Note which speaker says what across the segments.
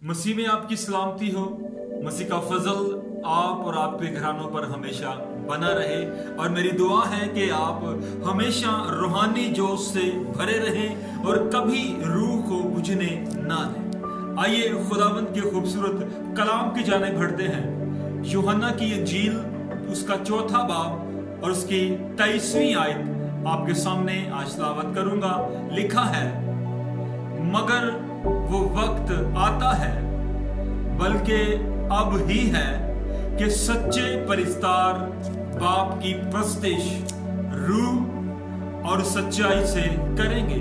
Speaker 1: मसीह में आपकी सलामती हो। मसीह का फजल आप और आपके घरानों पर हमेशा बना रहे और मेरी दुआ है कि आप हमेशा रूहानी जोश से भरे रहें और कभी रूह को बुझने ना दें। आइए खुदावंद के खूबसूरत कलाम की जानिब बढ़ते हैं। यूहन्ना की इंजील उसका 4 बाब और उसकी 23वीं आयत आपके सामने आज तिलावत करूंगा। लिखा है, मगर वो वक्त आता है, बल्कि अब ही है कि सच्चे परिस्तार बाप की प्रस्तिश रूह और सच्चाई से करेंगे,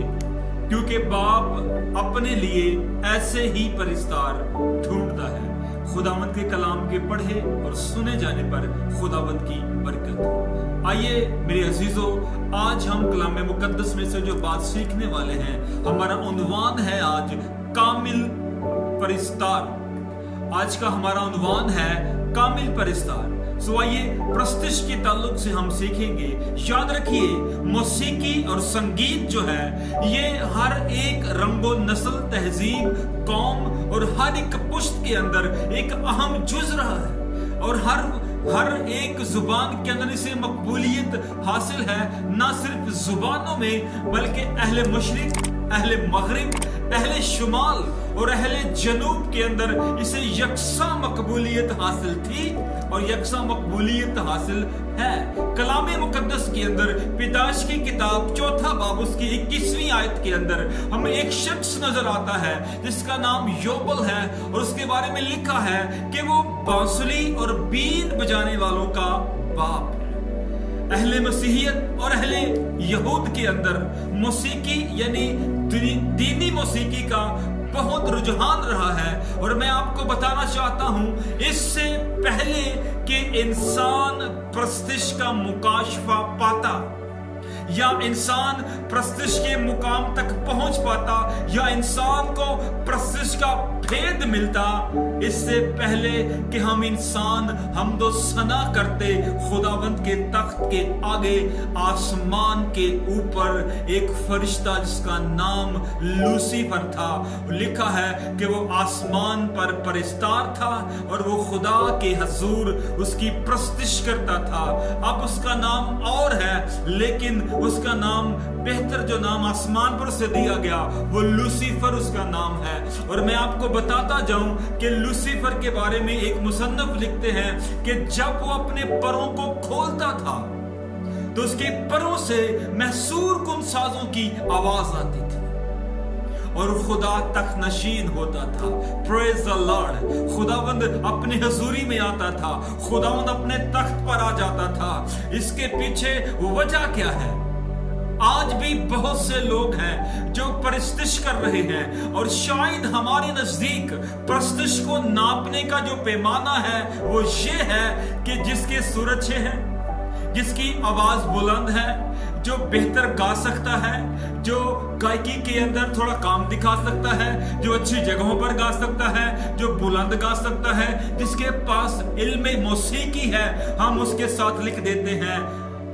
Speaker 1: क्योंकि बाप अपने लिए ऐसे ही परिस्तार ढूंढता है। खुदावंद के कलाम के पढ़े और सुने जाने पर खुदावंद की बरकत हो। आइए मेरे अजीजों, आज हम कलाम मुकद्दस में से जो बात सीखने वाले हैं, हमारा उन्वान है आज कामिल परिस्तार। आज का हमारा उन्वान है कामिल परिस्तार। सो आइए प्रस्तिश के ताल्लुक से हम सीखेंगे। याद रखिए, मौसीकी और संगीत जो है ये हर एक रंगो नस्ल, तहजीब, कौम और हर एक पुश्त के अंदर एक अहम जुज रहा है और हर एक जुबान के अंदर इसे मकबूलियत हासिल है। ना सिर्फ जुबानों में बल्कि अहले मशरिक, अहले मगरिब, अहले शुमाल और अहले जनूब के अंदर इसे यकसा मकबूलियत हासिल थी और यकसा मकबूलियत हासिल है। कलाम मुकद्दस के अंदर पैदाइश की किताब 4 बाब उसकी 21वीं आयत के अंदर हमें एक शख्स नजर आता है जिसका नाम योबल है और उसके बारे में लिखा है कि वो बांसुरी और बीन बजाने वालों का बाप। अहले मसीहियत और अहले यहूद के अंदर मौसीकी यानी दीनी मौसीकी का बहुत रुझान रहा है और मैं आपको बताना चाहता हूं, इससे पहले कि इंसान प्रस्तिश का मुकाशफा पाता या इंसान प्रस्तिश के मुकाम तक पहुंच पाता या इंसान को प्रस्तिश का भेद मिलता, इससे पहले कि हम इंसान हमदो सना करते, खुदावंद के तख्त के आगे आसमान के ऊपर एक फरिश्ता जिसका नाम लूसीफर था, लिखा है कि वो आसमान पर परिस्तार था और वो खुदा के हजूर उसकी प्रस्तिश करता था। अब उसका नाम और है, लेकिन उसका नाम बेहतर जो नाम आसमान पर से दिया गया वो लूसीफर उसका नाम है। और मैं आपको बताता जाऊं कि लूसीफर के बारे में एक मुसन्नफ लिखते हैं कि जब वो अपने परों को खोलता था तो उसके परों से महसूर कुन साजों की आवाज आती थी और खुदा तख्त नशीन होता था। Praise the Lord. खुदावंद अपने हजूरी में आता था, खुदावंद अपने तख्त पर आ जाता था। इसके पीछे वजह क्या है? आज भी बहुत से लोग हैं जो प्रस्तिश कर रहे हैं और शायद हमारे नजदीक प्रस्तिश को नापने का जो पैमाना है वो ये है कि जिसके सुर अच्छे हैं, जिसकी आवाज बुलंद है, जो बेहतर गा सकता है, जो गायकी के अंदर थोड़ा काम दिखा सकता है, जो अच्छी जगहों पर गा सकता है, जो बुलंद गा सकता है, जिसके पास इल्म मौसीकी है, हम उसके साथ लिख देते हैं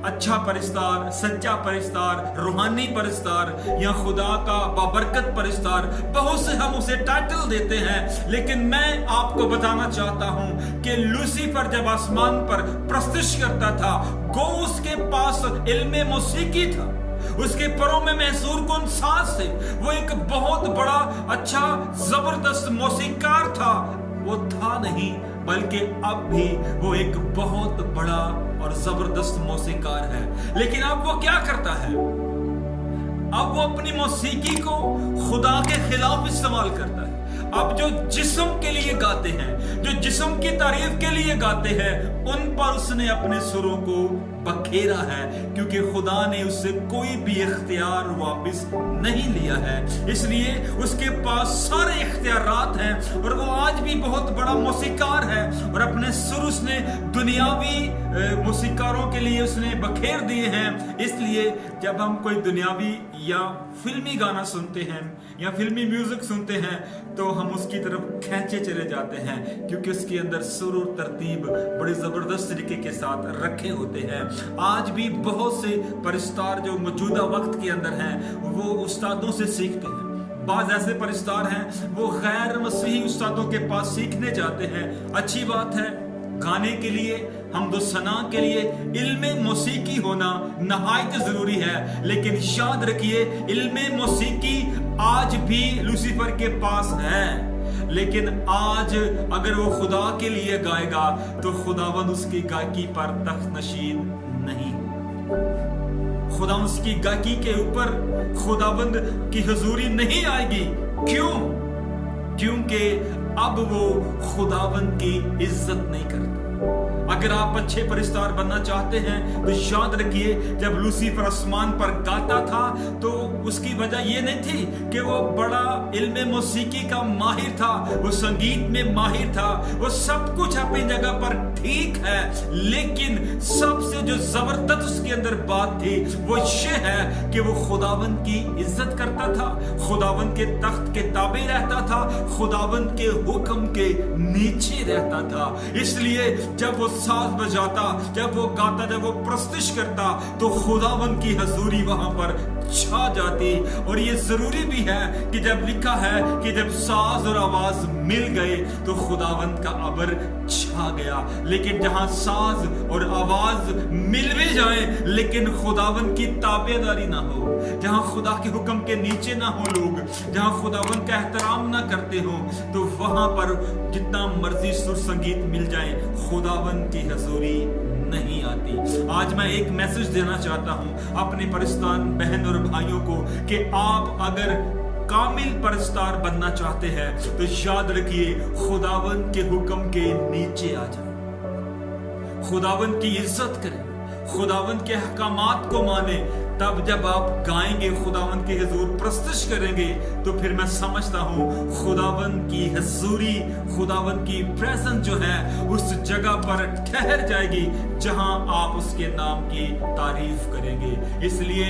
Speaker 1: अच्छा परिस्तार, सच्चा परिस्तार, रूहानी परिस्तार या खुदा का बाबरकत परिस्तार। बहुत से हम उसे टाइटल देते हैं, लेकिन मैं आपको बताना चाहता हूं कि लूसीफर जब आसमान पर प्रस्तिश करता था, गो उसके पास इल्म मौसीकी था, उसके परों में महसूर कुन साज थे, वो एक बहुत बड़ा अच्छा जबरदस्त मौसीकार था। वो था नहीं, बल्कि अब भी वो एक बहुत बड़ा और जबरदस्त मौसीकार है। लेकिन अब वो क्या करता है? अब वो अपनी मौसीकी को खुदा के खिलाफ इस्तेमाल करता है। अब जो जिस्म के लिए गाते हैं, जो जिस्म की तारीफ के लिए गाते हैं, उन पर उसने अपने सुरों को बखेरा है, क्योंकि खुदा ने उससे कोई भी इख्तियार वापस नहीं लिया है। इसलिए उसके पास सारे इख्तियारात हैं और वो आज भी बहुत बड़ा मौसीकार है और अपने सुर उसने दुनियावी मौसीकारों के लिए उसने बखेर दिए हैं। इसलिए जब हम कोई दुनियावी या फिल्मी गाना सुनते हैं या फिल्मी म्यूजिक सुनते हैं तो हम उसकी तरफ खींचे चले जाते हैं, क्योंकि उसके अंदर सुर और तरतीब बड़े जबरदस्त तरीके के साथ रखे होते हैं। आज भी बहुत से परिस्तार जो मौजूदा वक्त के अंदर हैं वो उस्तादों से सीखते हैं, बाज ऐसे परिस्तार हैं वो गैर मसीही उस्तादों के पास सीखने जाते हैं। अच्छी बात है, गाने के लिए, हमदो सना के लिए इल्मे मौसीकी होना नहायत जरूरी है, लेकिन याद रखिए इल्मे मौसीकी आज भी लूसीफर के पास है, लेकिन आज अगर वो खुदा के लिए गाएगा तो खुदावंद उसकी गायकी पर तख्त नशीन नहीं, खुदा उसकी गायकी के ऊपर खुदावंद की हुजूरी नहीं आएगी। क्यों? क्योंकि अब वो खुदावंद की इज्जत नहीं करता। अगर आप अच्छे परिस्तार बनना चाहते हैं तो याद रखिए, जब लूसीफर आसमान पर गाता था तो उसकी वजह यह नहीं थी कि वो बड़ा इल्मे मौसीकी का माहिर था, वो संगीत में माहिर था, वो सब कुछ अपनी जगह पर ठीक है, लेकिन सबसे जो जबरदस्त उसके अंदर बात थी वो ये है कि वो खुदावंद की इज्जत करता था, खुदावंद के तख्त के ताबे रहता था, खुदावंद के हुक्म के नीचे रहता था। इसलिए जब वो साज बजाता, जब वो गाता, जब वो प्रस्तुत करता तो खुदावंद की हजूरी वहां पर छा जाती। और ये जरूरी भी है कि जब लिखा है कि जब साज और आवाज मिल गए तो खुदावंद का अबर छा गया। लेकिन जहां साज और आवाज मिल भी जाए लेकिन खुदावंद की ताबेदारी ना हो, जहां खुदा के हुक्म के नीचे ना हो लोग, जहां खुदावंद का एहतराम ना करते हो, तो वहां पर जितना मर्जी सुर संगीत मिल जाए खुदावंद की हजूरी नहीं आती। आज मैं एक मैसेज देना चाहता हूं अपने परिस्तान बहन और भाइयों को कि आप अगर कामिल परिस्तार बनना चाहते हैं तो याद रखिए खुदावंद के हुक्म के नीचे आ जाए, खुदावंद की इज्जत करें, खुदावंद के अहकामात को माने। तब जब आप गाएंगे, खुदावंद की हुजूर प्रस्तुत करेंगे, तो फिर मैं समझता हूं खुदावंद की हजूरी, खुदावंद की प्रेजेंस जो है उस जगह पर ठहर जाएगी जहां आप उसके नाम की तारीफ करेंगे। इसलिए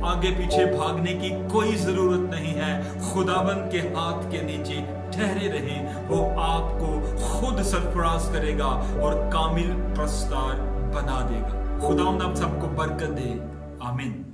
Speaker 1: आगे पीछे भागने की कोई जरूरत नहीं है, खुदावंद के हाथ के नीचे ठहरे रहें, वो आपको खुद सरफराज करेगा और कामिल प्रस्तार बना देगा। खुदावंद आप सबको बरकत दे। आमीन।